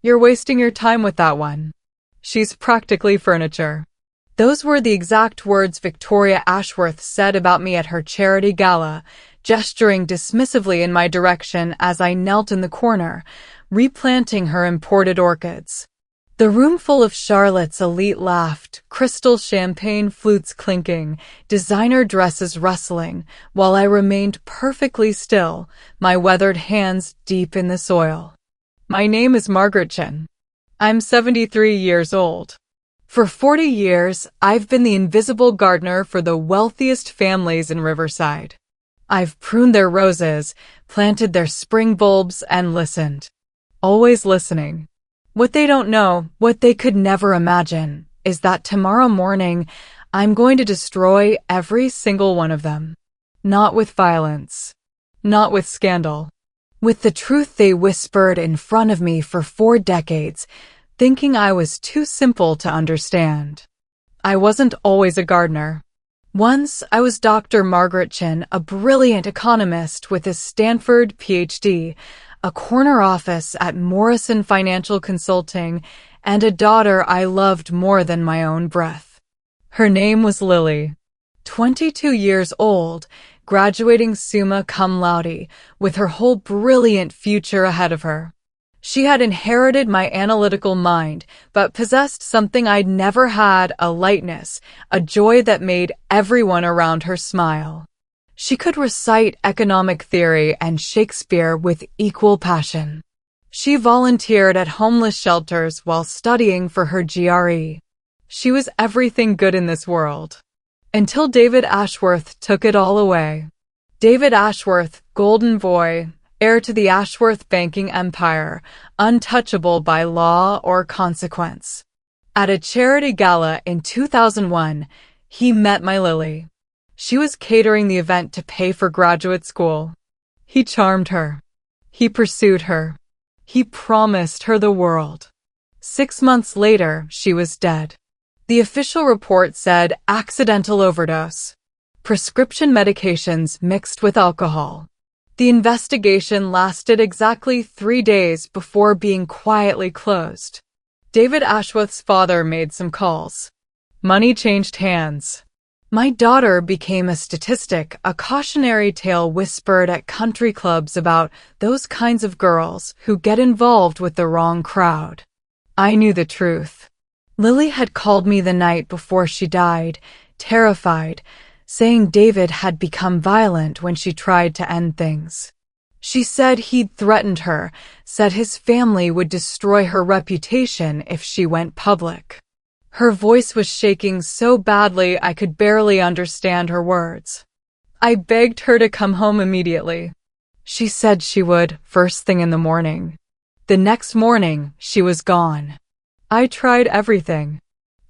You're wasting your time with that one. She's practically furniture." Those were the exact words Victoria Ashworth said about me at her charity gala, gesturing dismissively in my direction as I knelt in the corner, replanting her imported orchids. The room full of Charlotte's elite laughed, crystal champagne flutes clinking, designer dresses rustling, while I remained perfectly still, my weathered hands deep in the soil. My name is Margaret Chen. I'm 73 years old. For 40 years, I've been the invisible gardener for the wealthiest families in Riverside. I've pruned their roses, planted their spring bulbs, and listened. Always listening. What they don't know, what they could never imagine, is that tomorrow morning, I'm going to destroy every single one of them. Not with violence. Not with scandal. With the truth they whispered in front of me for 4 decades, thinking I was too simple to understand. I wasn't always a gardener. Once, I was Dr. Margaret Chen, a brilliant economist with a Stanford PhD, a corner office at Morrison Financial Consulting, and a daughter I loved more than my own breath. Her name was Lily. 22 years old, graduating summa cum laude, with her whole brilliant future ahead of her. She had inherited my analytical mind, but possessed something I'd never had, a lightness, a joy that made everyone around her smile. She could recite economic theory and Shakespeare with equal passion. She volunteered at homeless shelters while studying for her GRE. She was everything good in this world. Until David Ashworth took it all away. David Ashworth, golden boy, heir to the Ashworth banking empire, untouchable by law or consequence. At a charity gala in 2001, he met my Lily. She was catering the event to pay for graduate school. He charmed her. He pursued her. He promised her the world. 6 months later, she was dead. The official report said accidental overdose. Prescription medications mixed with alcohol. The investigation lasted exactly 3 days before being quietly closed. David Ashworth's father made some calls. Money changed hands. My daughter became a statistic, a cautionary tale whispered at country clubs about those kinds of girls who get involved with the wrong crowd. I knew the truth. Lily had called me the night before she died, terrified, saying David had become violent when she tried to end things. She said he'd threatened her, said his family would destroy her reputation if she went public. Her voice was shaking so badly I could barely understand her words. I begged her to come home immediately. She said she would, first thing in the morning. The next morning, she was gone. I tried everything.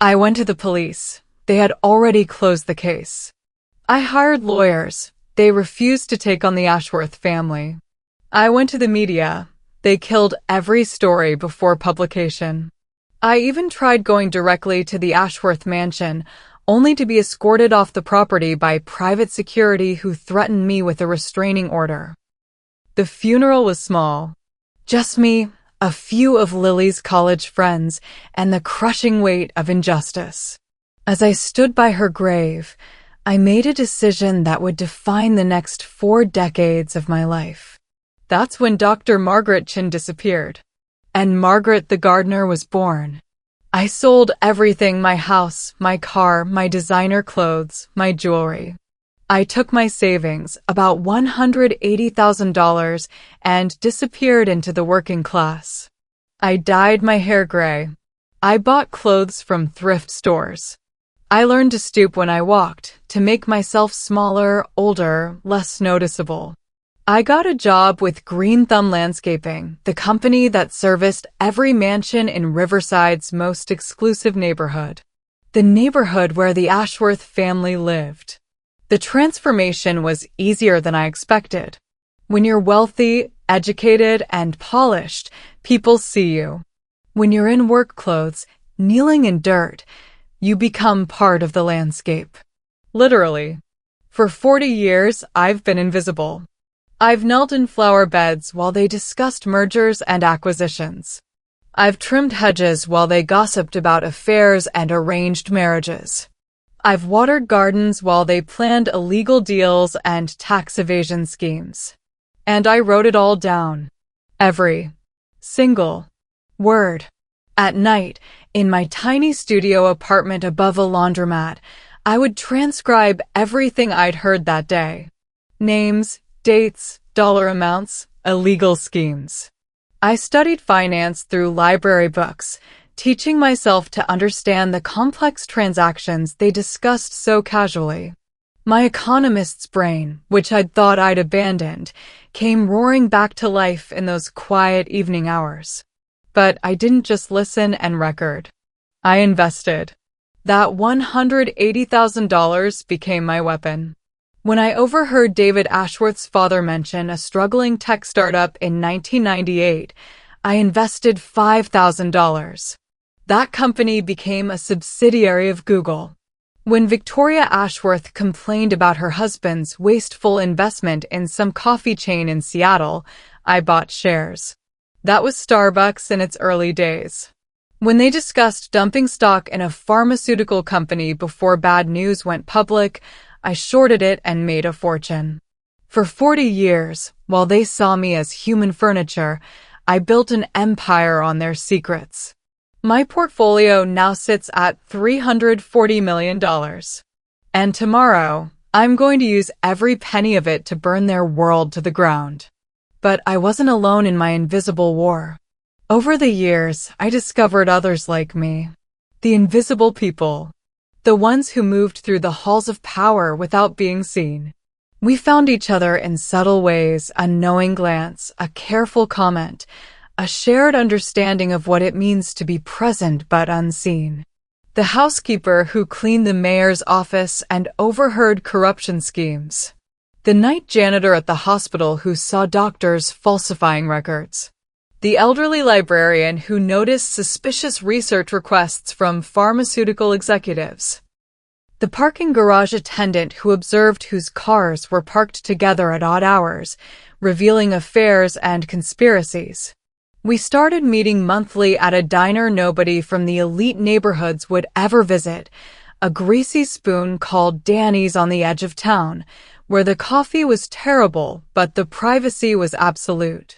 I went to the police. They had already closed the case. I hired lawyers. They refused to take on the Ashworth family. I went to the media. They killed every story before publication. I even tried going directly to the Ashworth mansion, only to be escorted off the property by private security who threatened me with a restraining order. The funeral was small. Just me, a few of Lily's college friends, and the crushing weight of injustice. As I stood by her grave, I made a decision that would define the next 4 decades of my life. That's when Dr. Margaret Chen disappeared. And Margaret the gardener was born. I sold everything, my house, my car, my designer clothes, my jewelry. I took my savings, about $180,000, and disappeared into the working class. I dyed my hair gray. I bought clothes from thrift stores. I learned to stoop when I walked, to make myself smaller, older, less noticeable. I got a job with Green Thumb Landscaping, the company that serviced every mansion in Riverside's most exclusive neighborhood. The neighborhood where the Ashworth family lived. The transformation was easier than I expected. When you're wealthy, educated, and polished, people see you. When you're in work clothes, kneeling in dirt, you become part of the landscape. Literally. For 40 years, I've been invisible. I've knelt in flower beds while they discussed mergers and acquisitions. I've trimmed hedges while they gossiped about affairs and arranged marriages. I've watered gardens while they planned illegal deals and tax evasion schemes. And I wrote it all down. Every single word. At night, in my tiny studio apartment above a laundromat, I would transcribe everything I'd heard that day. Names, dates, dollar amounts, illegal schemes. I studied finance through library books, teaching myself to understand the complex transactions they discussed so casually. My economist's brain, which I'd thought I'd abandoned, came roaring back to life in those quiet evening hours. But I didn't just listen and record. I invested. That $180,000 became my weapon. When I overheard David Ashworth's father mention a struggling tech startup in 1998, I invested $5,000. That company became a subsidiary of Google. When Victoria Ashworth complained about her husband's wasteful investment in some coffee chain in Seattle, I bought shares. That was Starbucks in its early days. When they discussed dumping stock in a pharmaceutical company before bad news went public, I shorted it and made a fortune. For 40 years, while they saw me as human furniture, I built an empire on their secrets. My portfolio now sits at $340 million. And tomorrow, I'm going to use every penny of it to burn their world to the ground. But I wasn't alone in my invisible war. Over the years, I discovered others like me. The invisible people. The ones who moved through the halls of power without being seen. We found each other in subtle ways, a knowing glance, a careful comment, a shared understanding of what it means to be present but unseen. The housekeeper who cleaned the mayor's office and overheard corruption schemes. The night janitor at the hospital who saw doctors falsifying records. The elderly librarian who noticed suspicious research requests from pharmaceutical executives. The parking garage attendant who observed whose cars were parked together at odd hours, revealing affairs and conspiracies. We started meeting monthly at a diner nobody from the elite neighborhoods would ever visit, a greasy spoon called Danny's on the edge of town, where the coffee was terrible but the privacy was absolute.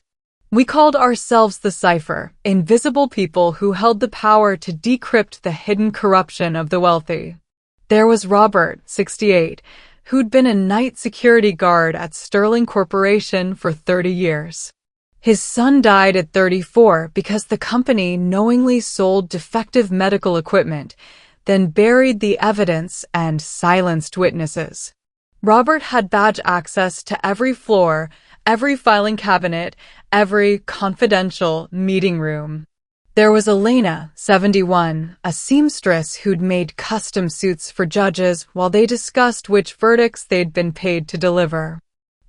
We called ourselves the Cipher, invisible people who held the power to decrypt the hidden corruption of the wealthy. There was Robert, 68, who'd been a night security guard at Sterling Corporation for 30 years. His son died at 34 because the company knowingly sold defective medical equipment, then buried the evidence and silenced witnesses. Robert had badge access to every floor, every filing cabinet, every confidential meeting room. There was Elena, 71, a seamstress who'd made custom suits for judges while they discussed which verdicts they'd been paid to deliver.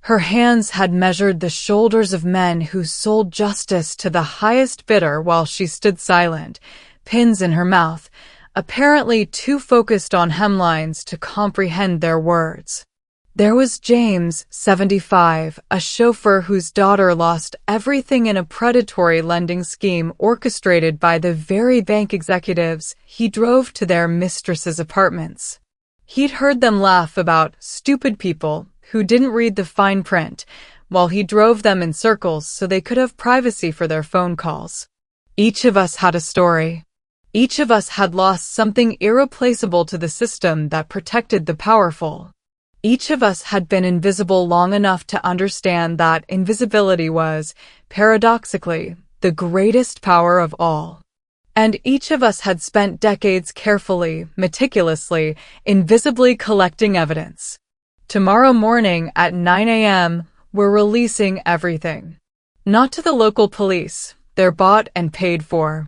Her hands had measured the shoulders of men who sold justice to the highest bidder while she stood silent, pins in her mouth, apparently too focused on hemlines to comprehend their words. There was James, 75, a chauffeur whose daughter lost everything in a predatory lending scheme orchestrated by the very bank executives he drove to their mistress's apartments. He'd heard them laugh about stupid people who didn't read the fine print, while he drove them in circles so they could have privacy for their phone calls. Each of us had a story. Each of us had lost something irreplaceable to the system that protected the powerful. Each of us had been invisible long enough to understand that invisibility was, paradoxically, the greatest power of all. And each of us had spent decades carefully, meticulously, invisibly collecting evidence. Tomorrow morning at 9 a.m., we're releasing everything. Not to the local police, they're bought and paid for.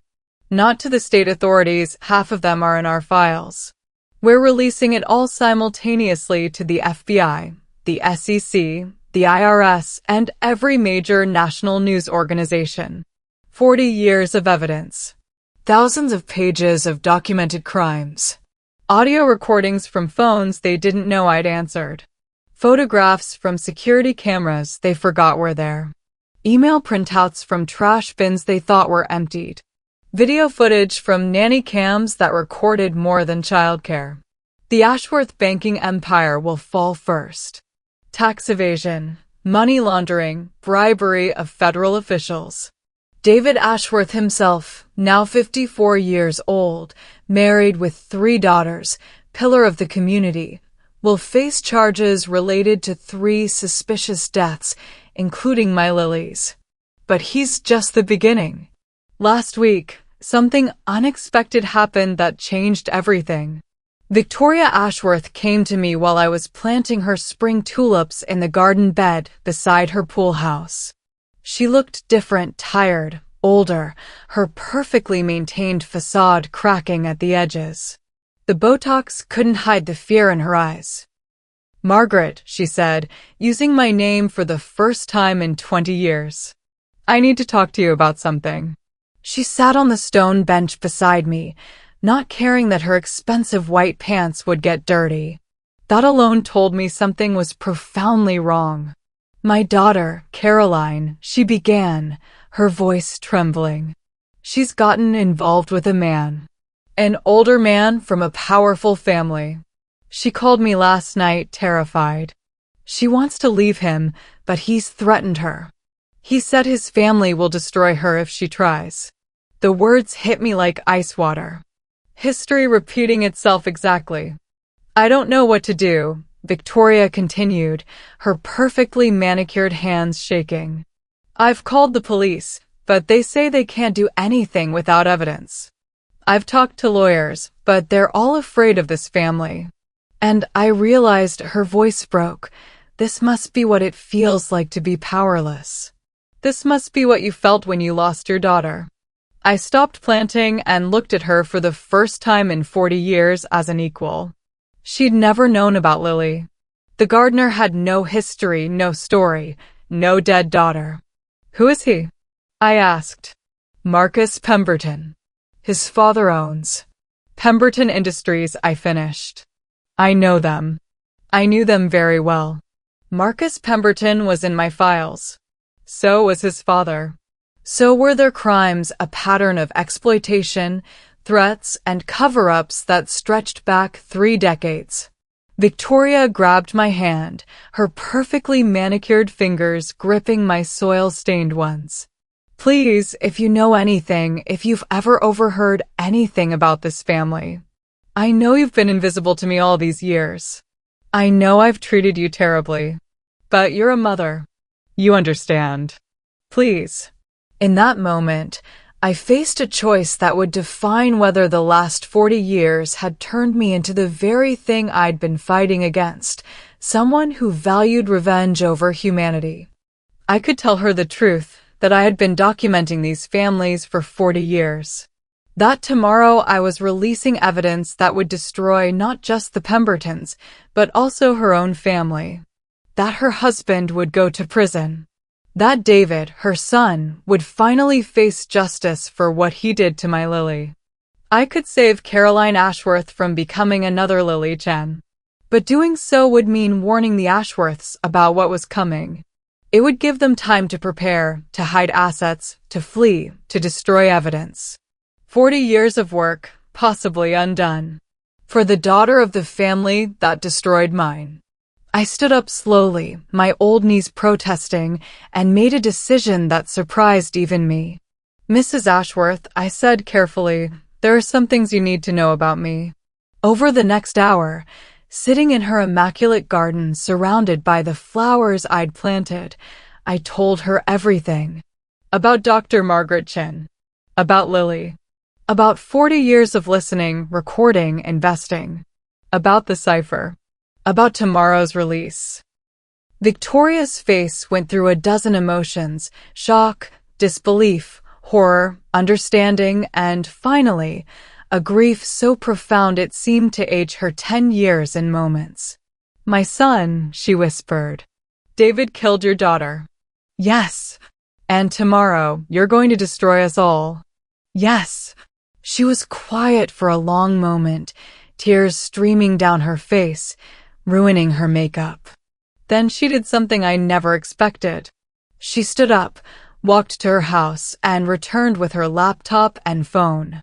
Not to the state authorities, half of them are in our files. We're releasing it all simultaneously to the FBI, the SEC, the IRS, and every major national news organization. 40 years of evidence. Thousands of pages of documented crimes. Audio recordings from phones they didn't know I'd answered. Photographs from security cameras they forgot were there. Email printouts from trash bins they thought were emptied. Video footage from nanny cams that recorded more than childcare. The Ashworth banking empire will fall first. Tax evasion, money laundering, bribery of federal officials. David Ashworth himself, now 54 years old, married with 3 daughters, pillar of the community, will face charges related to 3 suspicious deaths, including my Lily's. But he's just the beginning. Last week, something unexpected happened that changed everything. Victoria Ashworth came to me while I was planting her spring tulips in the garden bed beside her pool house. She looked different, tired, older, her perfectly maintained facade cracking at the edges. The Botox couldn't hide the fear in her eyes. "Margaret," she said, using my name for the first time in 20 years. "I need to talk to you about something." She sat on the stone bench beside me, not caring that her expensive white pants would get dirty. That alone told me something was profoundly wrong. "My daughter, Caroline," she began, her voice trembling. "She's gotten involved with a man. An older man from a powerful family. She called me last night, terrified. She wants to leave him, but he's threatened her. He said his family will destroy her if she tries." The words hit me like ice water. History repeating itself exactly. "I don't know what to do," Victoria continued, her perfectly manicured hands shaking. "I've called the police, but they say they can't do anything without evidence. I've talked to lawyers, but they're all afraid of this family." And I realized her voice broke. This must be what it feels like to be powerless. This must be what you felt when you lost your daughter. I stopped planting and looked at her for the first time in 40 years as an equal. She'd never known about Lily. The gardener had no history, no story, no dead daughter. "Who is he?" I asked. "Marcus Pemberton. His father owns Pemberton Industries," I finished. "I know them. I knew them very well. Marcus Pemberton was in my files. So was his father. So were their crimes, a pattern of exploitation, threats, and cover-ups that stretched back 3 decades. Victoria grabbed my hand, her perfectly manicured fingers gripping my soil-stained ones. "Please, if you know anything, if you've ever overheard anything about this family. I know you've been invisible to me all these years. I know I've treated you terribly. But you're a mother. You understand. Please." In that moment, I faced a choice that would define whether the last 40 years had turned me into the very thing I'd been fighting against, someone who valued revenge over humanity. I could tell her the truth, that I had been documenting these families for 40 years. That tomorrow I was releasing evidence that would destroy not just the Pembertons, but also her own family. That her husband would go to prison. That David, her son, would finally face justice for what he did to my Lily. I could save Caroline Ashworth from becoming another Lily Chen. But doing so would mean warning the Ashworths about what was coming. It would give them time to prepare, to hide assets, to flee, to destroy evidence. 40 years of work, possibly undone. For the daughter of the family that destroyed mine. I stood up slowly, my old knees protesting, and made a decision that surprised even me. "Mrs. Ashworth," I said carefully, "there are some things you need to know about me." Over the next hour, sitting in her immaculate garden surrounded by the flowers I'd planted, I told her everything. About Dr. Margaret Chin. About Lily. About 40 years of listening, recording, investing. About the cipher. About tomorrow's release. Victoria's face went through a dozen emotions: shock, disbelief, horror, understanding, and, finally, a grief so profound it seemed to age her 10 years in moments. "My son," she whispered. "David killed your daughter." "Yes." "And tomorrow, you're going to destroy us all." "Yes." She was quiet for a long moment, tears streaming down her face, ruining her makeup. Then she did something I never expected. She stood up, walked to her house, and returned with her laptop and phone.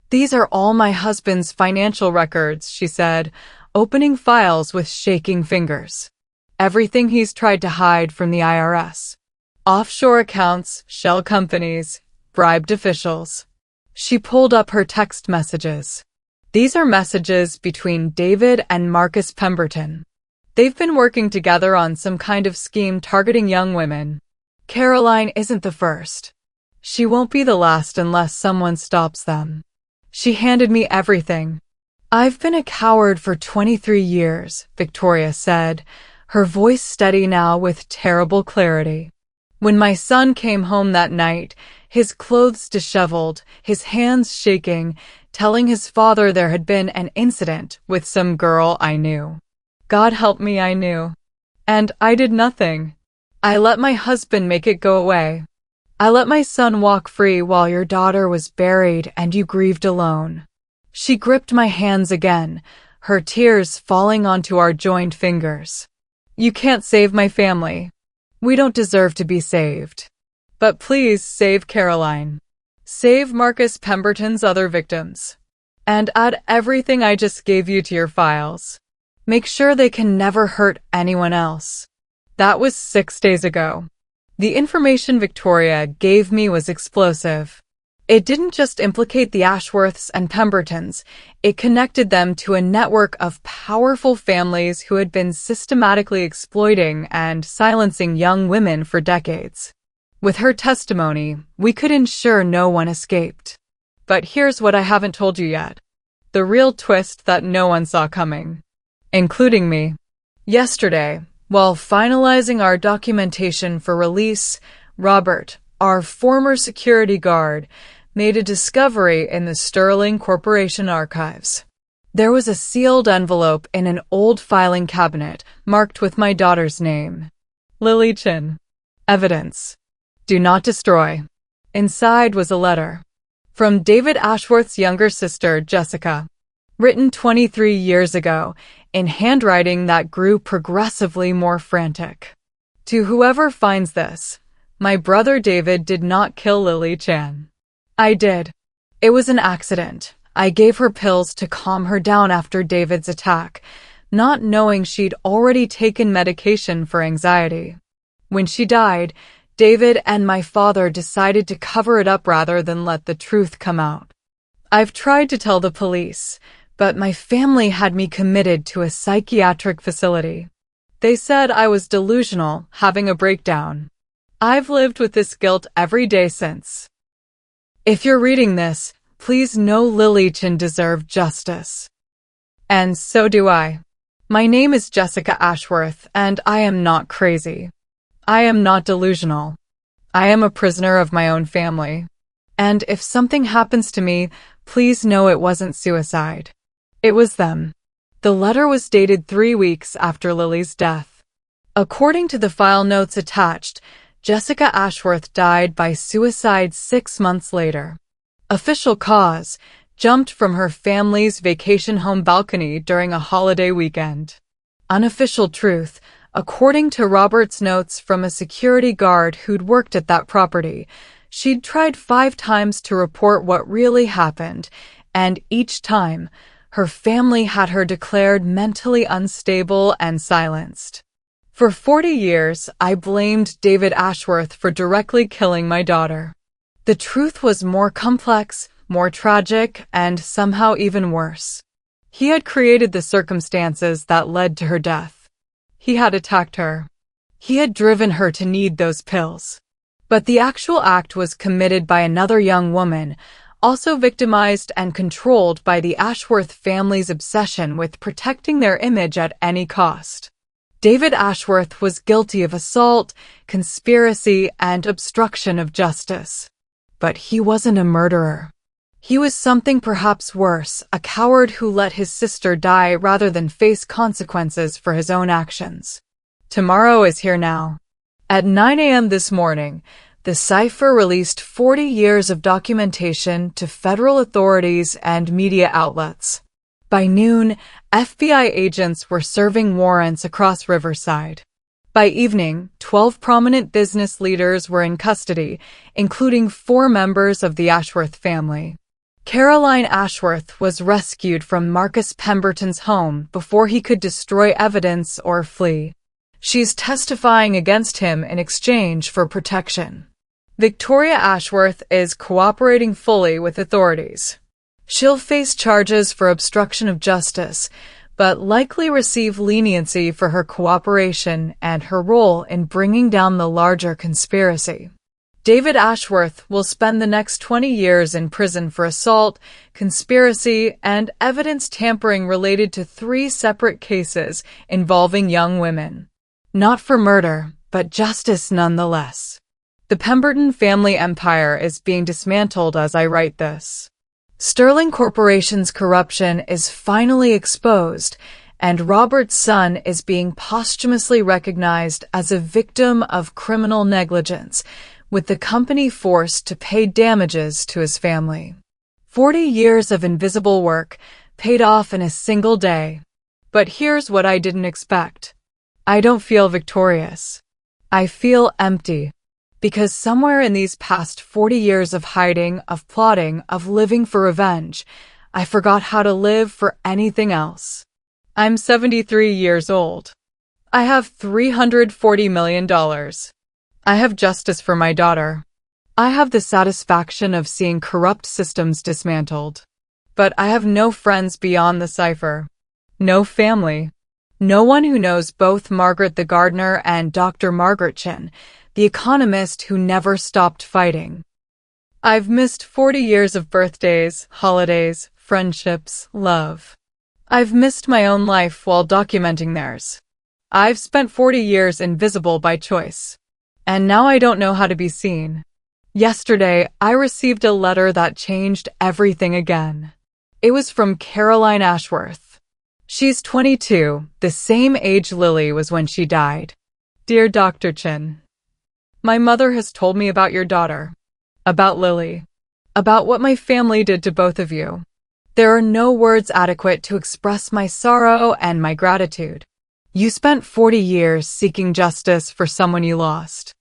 "These are all my husband's financial records," she said, opening files with shaking fingers. "Everything he's tried to hide from the IRS. Offshore accounts, shell companies, bribed officials." She pulled up her text messages. These are messages between David and Marcus Pemberton. They've been working together on some kind of scheme targeting young women. Caroline isn't the first. She won't be the last unless someone stops them. She handed me everything. "I've been a coward for 23 years, Victoria said, her voice steady now with terrible clarity. "When my son came home that night, his clothes disheveled, his hands shaking, telling his father there had been an incident with some girl I knew. God help me, I knew. And I did nothing. I let my husband make it go away. I let my son walk free while your daughter was buried and you grieved alone." She gripped my hands again, her tears falling onto our joined fingers. "You can't save my family. We don't deserve to be saved. But please save Caroline. Save Marcus Pemberton's other victims. And add everything I just gave you to your files. Make sure they can never hurt anyone else." That was 6 days ago. The information Victoria gave me was explosive. It didn't just implicate the Ashworths and Pembertons, it connected them to a network of powerful families who had been systematically exploiting and silencing young women for decades. With her testimony, we could ensure no one escaped. But here's what I haven't told you yet. The real twist that no one saw coming. Including me. Yesterday, while finalizing our documentation for release, Robert, our former security guard, made a discovery in the Sterling Corporation archives. There was a sealed envelope in an old filing cabinet marked with my daughter's name. Lily Chin. Evidence. Do not destroy. Inside was a letter. From David Ashworth's younger sister, Jessica. Written 23 years ago, in handwriting that grew progressively more frantic. "To whoever finds this, my brother David did not kill Lily Chan. I did. It was an accident. I gave her pills to calm her down after David's attack, not knowing she'd already taken medication for anxiety. When she died, David and my father decided to cover it up rather than let the truth come out. I've tried to tell the police, but my family had me committed to a psychiatric facility. They said I was delusional, having a breakdown. I've lived with this guilt every day since. If you're reading this, please know Lily Chin deserved justice. And so do I. My name is Jessica Ashworth, and I am not crazy. I am not delusional. I am a prisoner of my own family. And if something happens to me, please know it wasn't suicide. It was them." The letter was dated 3 weeks after Lily's death. According to the file notes attached, Jessica Ashworth died by suicide 6 months later. Official cause: jumped from her family's vacation home balcony during a holiday weekend. Unofficial truth: according to Robert's notes from a security guard who'd worked at that property, she'd tried 5 times to report what really happened, and each time, her family had her declared mentally unstable and silenced. For 40 years, I blamed David Ashworth for directly killing my daughter. The truth was more complex, more tragic, and somehow even worse. He had created the circumstances that led to her death. He had attacked her. He had driven her to need those pills. But the actual act was committed by another young woman, also victimized and controlled by the Ashworth family's obsession with protecting their image at any cost. David Ashworth was guilty of assault, conspiracy, and obstruction of justice. But he wasn't a murderer. He was something perhaps worse, a coward who let his sister die rather than face consequences for his own actions. Tomorrow is here now. At 9 a.m. this morning, the Cipher released 40 years of documentation to federal authorities and media outlets. By noon, FBI agents were serving warrants across Riverside. By evening, 12 prominent business leaders were in custody, including 4 members of the Ashworth family. Caroline Ashworth was rescued from Marcus Pemberton's home before he could destroy evidence or flee. She's testifying against him in exchange for protection. Victoria Ashworth is cooperating fully with authorities. She'll face charges for obstruction of justice, but likely receive leniency for her cooperation and her role in bringing down the larger conspiracy. David Ashworth will spend the next 20 years in prison for assault, conspiracy, and evidence tampering related to 3 separate cases involving young women. Not for murder, but justice nonetheless. The Pemberton family empire is being dismantled as I write this. Sterling Corporation's corruption is finally exposed, and Robert's son is being posthumously recognized as a victim of criminal negligence, with the company forced to pay damages to his family. 40 years of invisible work paid off in a single day. But here's what I didn't expect. I don't feel victorious. I feel empty. Because somewhere in these past 40 years of hiding, of plotting, of living for revenge, I forgot how to live for anything else. I'm 73 years old. I have $340 million. I have justice for my daughter. I have the satisfaction of seeing corrupt systems dismantled. But I have no friends beyond the cipher. No family. No one who knows both Margaret the gardener and Dr. Margaret Chin, the economist who never stopped fighting. I've missed 40 years of birthdays, holidays, friendships, love. I've missed my own life while documenting theirs. I've spent 40 years invisible by choice. And now I don't know how to be seen. Yesterday, I received a letter that changed everything again. It was from Caroline Ashworth. She's 22, the same age Lily was when she died. Dear Dr. Chin, my mother has told me about your daughter, about Lily, about what my family did to both of you. There are no words adequate to express my sorrow and my gratitude. You spent 40 years seeking justice for someone you lost.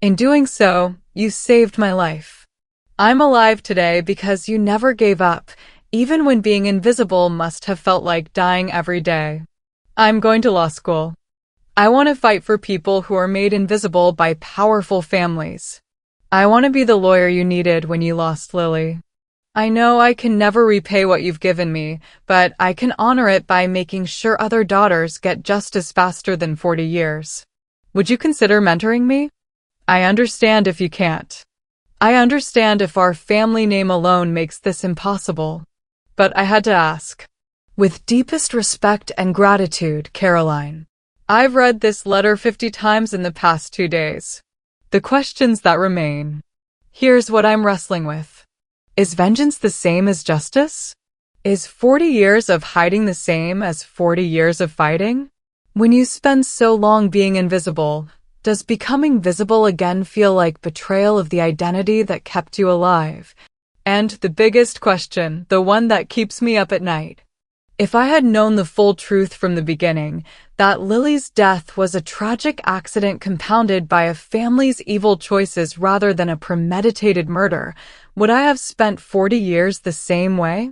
In doing so, you saved my life. I'm alive today because you never gave up, even when being invisible must have felt like dying every day. I'm going to law school. I want to fight for people who are made invisible by powerful families. I want to be the lawyer you needed when you lost Lily. I know I can never repay what you've given me, but I can honor it by making sure other daughters get justice faster than 40 years. Would you consider mentoring me? I understand if you can't. I understand if our family name alone makes this impossible. But I had to ask. With deepest respect and gratitude, Caroline. I've read this letter 50 times in the past 2 days. The questions that remain. Here's what I'm wrestling with. Is vengeance the same as justice? Is 40 years of hiding the same as 40 years of fighting? When you spend so long being invisible, does becoming visible again feel like betrayal of the identity that kept you alive? And the biggest question, the one that keeps me up at night. If I had known the full truth from the beginning, that Lily's death was a tragic accident compounded by a family's evil choices rather than a premeditated murder, would I have spent 40 years the same way?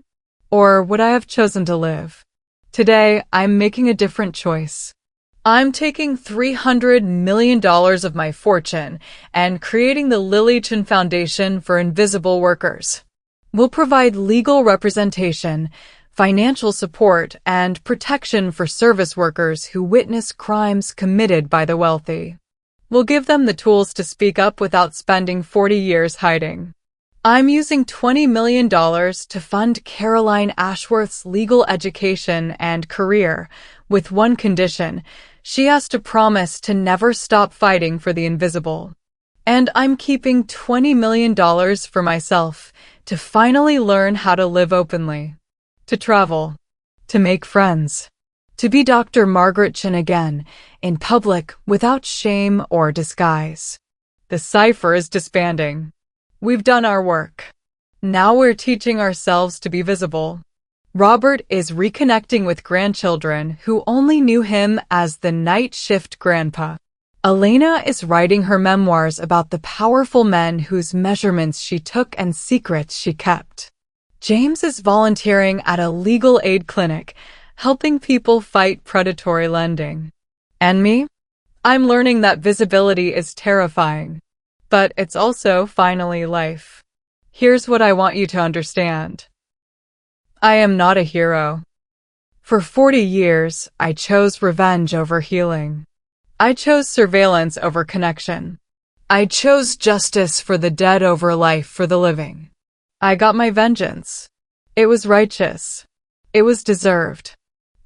Or would I have chosen to live? Today, I'm making a different choice. I'm taking $300 million of my fortune and creating the Lily Chin Foundation for Invisible Workers. We'll provide legal representation, financial support, and protection for service workers who witness crimes committed by the wealthy. We'll give them the tools to speak up without spending 40 years hiding. I'm using $20 million to fund Caroline Ashworth's legal education and career, with one condition: she has to promise to never stop fighting for the invisible. And I'm keeping $20 million for myself, to finally learn how to live openly. To travel, to make friends, to be Dr. Margaret Chin again, in public, without shame or disguise. The cipher is disbanding. We've done our work. Now we're teaching ourselves to be visible. Robert is reconnecting with grandchildren who only knew him as the night shift grandpa. Elena is writing her memoirs about the powerful men whose measurements she took and secrets she kept. James is volunteering at a legal aid clinic, helping people fight predatory lending. And me? I'm learning that visibility is terrifying, but it's also finally life. Here's what I want you to understand. I am not a hero. For 40 years, I chose revenge over healing. I chose surveillance over connection. I chose justice for the dead over life for the living. I got my vengeance. It was righteous. It was deserved.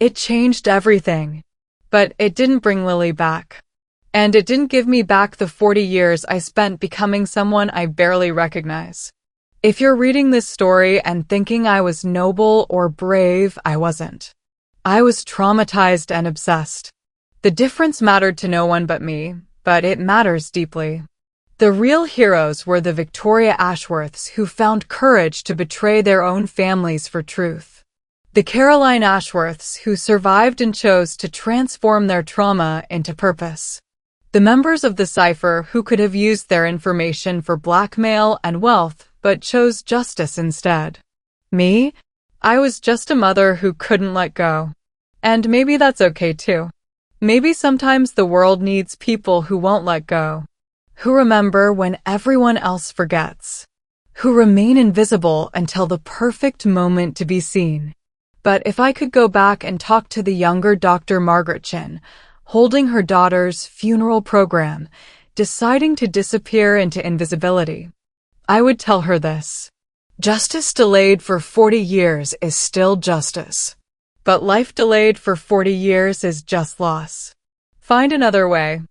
It changed everything. But it didn't bring Lily back. And it didn't give me back the 40 years I spent becoming someone I barely recognize. If you're reading this story and thinking I was noble or brave, I wasn't. I was traumatized and obsessed. The difference mattered to no one but me, but it matters deeply. The real heroes were the Victoria Ashworths who found courage to betray their own families for truth. The Caroline Ashworths who survived and chose to transform their trauma into purpose. The members of the Cipher who could have used their information for blackmail and wealth but chose justice instead. Me? I was just a mother who couldn't let go. And maybe that's okay too. Maybe sometimes the world needs people who won't let go, who remember when everyone else forgets, who remain invisible until the perfect moment to be seen. But if I could go back and talk to the younger Dr. Margaret Chin, holding her daughter's funeral program, deciding to disappear into invisibility, I would tell her this. Justice delayed for 40 years is still justice. But life delayed for 40 years is just loss. Find another way.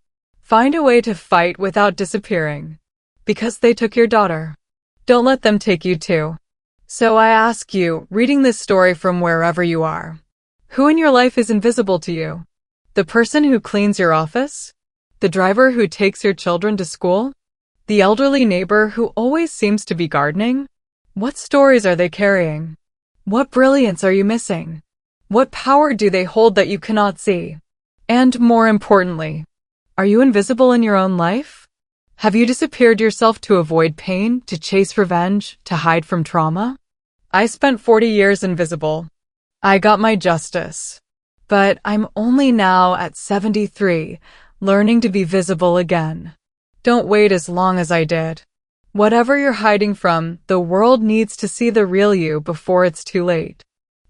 Find a way to fight without disappearing. Because they took your daughter. Don't let them take you too. So I ask you, reading this story from wherever you are, who in your life is invisible to you? The person who cleans your office? The driver who takes your children to school? The elderly neighbor who always seems to be gardening? What stories are they carrying? What brilliance are you missing? What power do they hold that you cannot see? And more importantly, are you invisible in your own life? Have you disappeared yourself to avoid pain, to chase revenge, to hide from trauma? I spent 40 years invisible. I got my justice. But I'm only now at 73, learning to be visible again. Don't wait as long as I did. Whatever you're hiding from, the world needs to see the real you before it's too late.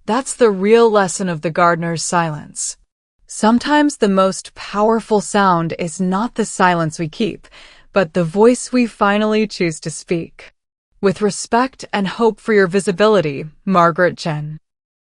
That's the real lesson of the gardener's silence. Sometimes the most powerful sound is not the silence we keep, but the voice we finally choose to speak. With respect and hope for your visibility, Margaret Chin.